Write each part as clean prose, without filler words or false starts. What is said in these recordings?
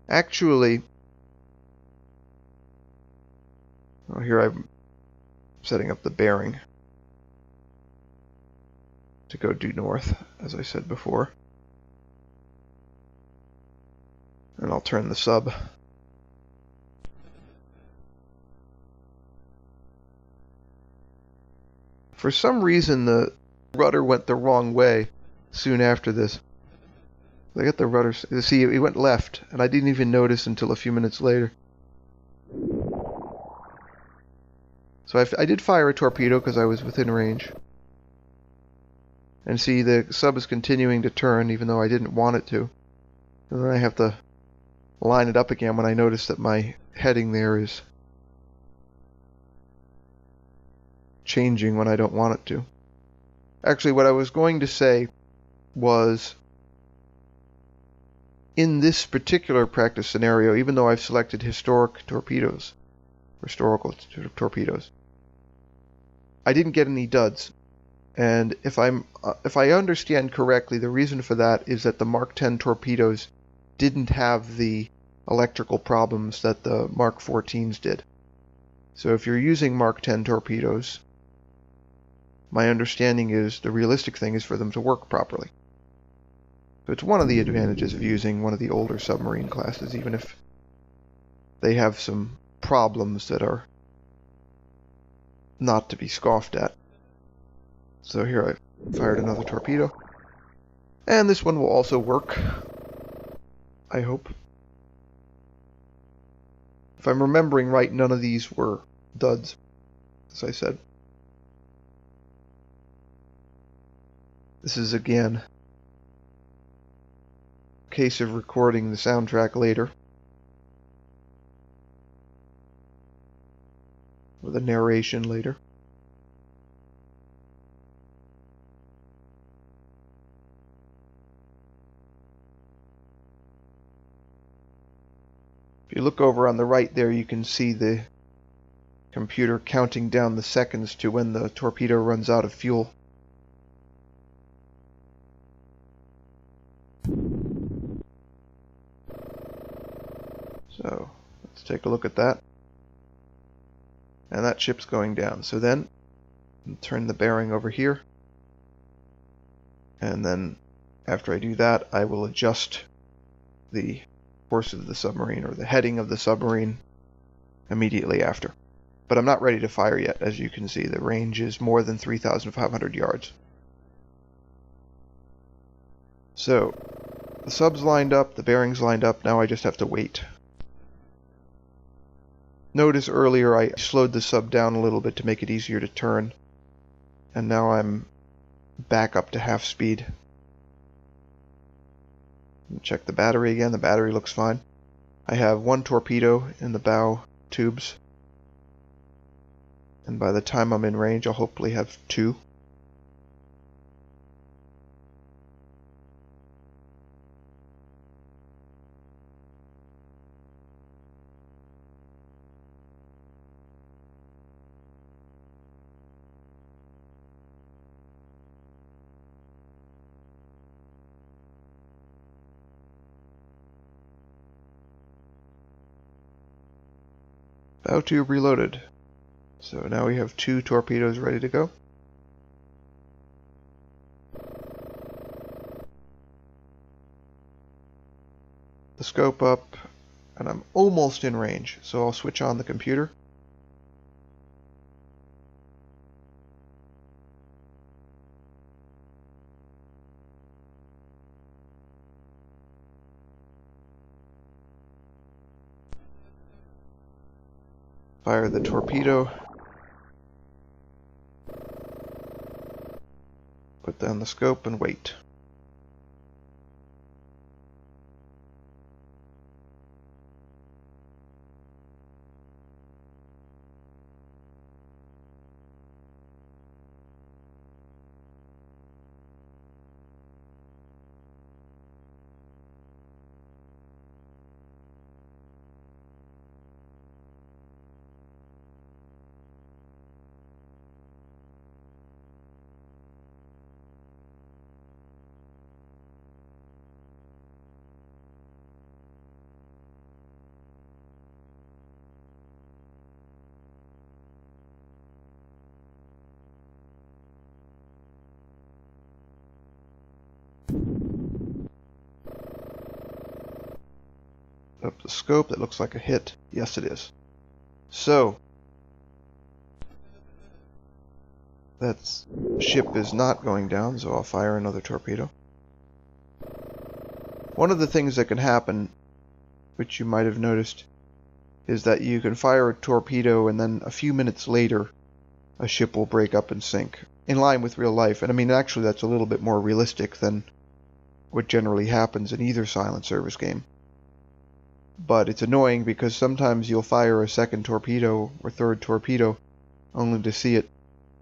Actually, oh, here I'm setting up the bearing to go due north, as I said before. And I'll turn the sub. For some reason, the rudder went the wrong way soon after this. I got the rudder. See, it went left, and I didn't even notice until a few minutes later. So I did fire a torpedo because I was within range. And see, the sub is continuing to turn even though I didn't want it to. And then I have to line it up again when I notice that my heading there is changing when I don't want it to. Actually, what I was going to say was, in this particular practice scenario, even though I've selected historical torpedoes, I didn't get any duds. And if I understand correctly, the reason for that is that the Mark 10 torpedoes didn't have the electrical problems that the Mark 14s did. So if you're using Mark 10 torpedoes, my understanding is the realistic thing is for them to work properly. So it's one of the advantages of using one of the older submarine classes, even if they have some problems that are not to be scoffed at. So here I fired another torpedo. And this one will also work, I hope. If I'm remembering right, none of these were duds, as I said. This is, again, a case of recording the soundtrack later, or the narration later. If you look over on the right there, you can see the computer counting down the seconds to when the torpedo runs out of fuel. So let's take a look at that. And that ship's going down. So then I'll turn the bearing over here. And then after I do that, I will adjust the course of the submarine, or the heading of the submarine, immediately after. But I'm not ready to fire yet. As you can see, the range is more than 3,500 yards. So the sub's lined up, the bearing's lined up, now I just have to wait. Notice earlier I slowed the sub down a little bit to make it easier to turn, and now I'm back up to half speed. Check the battery again. The battery looks fine. I have one torpedo in the bow tubes, and by the time I'm in range I'll hopefully have two. Bow tube reloaded. So now we have two torpedoes ready to go. The scope up, and I'm almost in range, so I'll switch on the computer. Fire the torpedo. Put down the scope and wait. Up the scope, that looks like a hit. Yes, it is. So, that ship is not going down, so I'll fire another torpedo. One of the things that can happen, which you might have noticed, is that you can fire a torpedo and then a few minutes later a ship will break up and sink, in line with real life. And I mean, actually that's a little bit more realistic than what generally happens in either Silent Service game. But it's annoying because sometimes you'll fire a second torpedo or third torpedo only to see it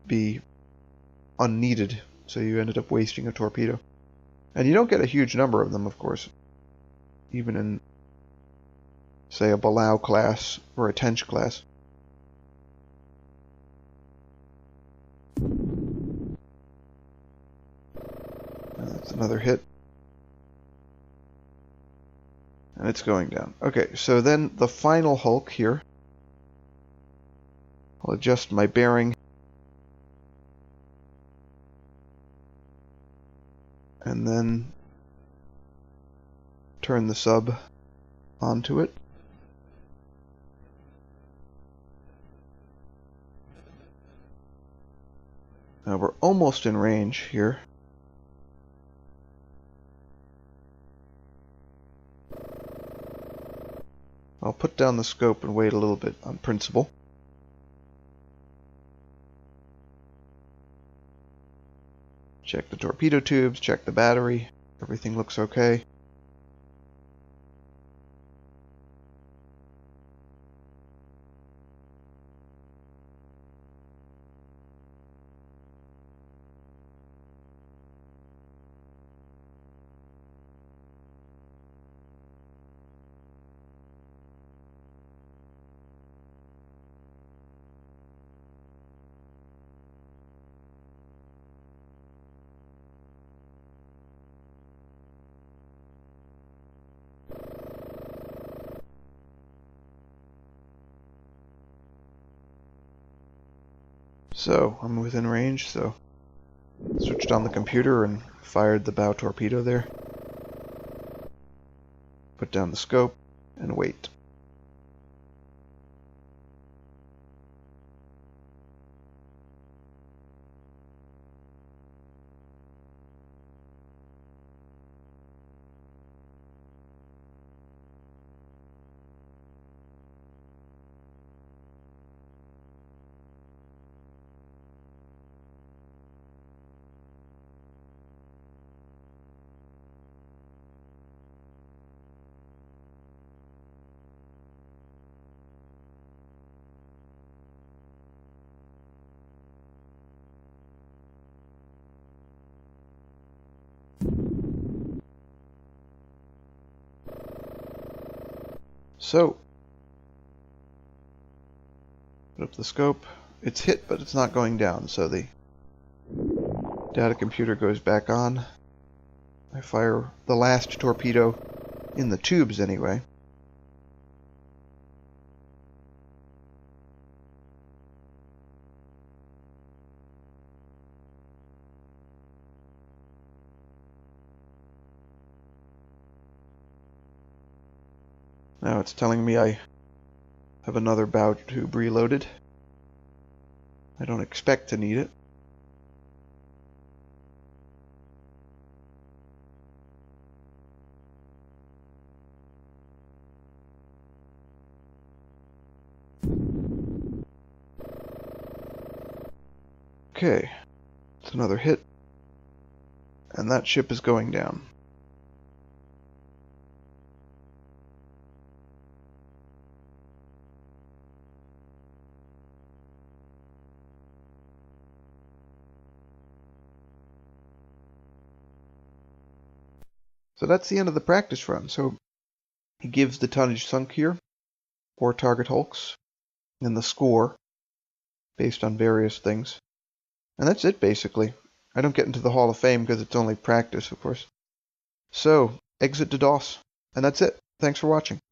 be unneeded, so you ended up wasting a torpedo. And you don't get a huge number of them, of course, even in, say, a Balau class or a Tench class. And that's another hit. And it's going down. Okay, so then the final Hulk here. I'll adjust my bearing. And then turn the sub onto it. Now we're almost in range here. I'll put down the scope and wait a little bit on principle. Check the torpedo tubes, check the battery. Everything looks okay. So, I'm within range, so switched on the computer and fired the bow torpedo there. Put down the scope and wait. So, put up the scope. It's hit, but it's not going down, so the data computer goes back on. I fire the last torpedo in the tubes anyway. Now it's telling me I have another bow tube reloaded. I don't expect to need it. Okay, it's another hit, and that ship is going down. So that's the end of the practice run. So he gives the tonnage sunk here, 4 target hulks, and the score based on various things. And that's it, basically. I don't get into the Hall of Fame because it's only practice, of course. So, exit to DOS. And that's it. Thanks for watching.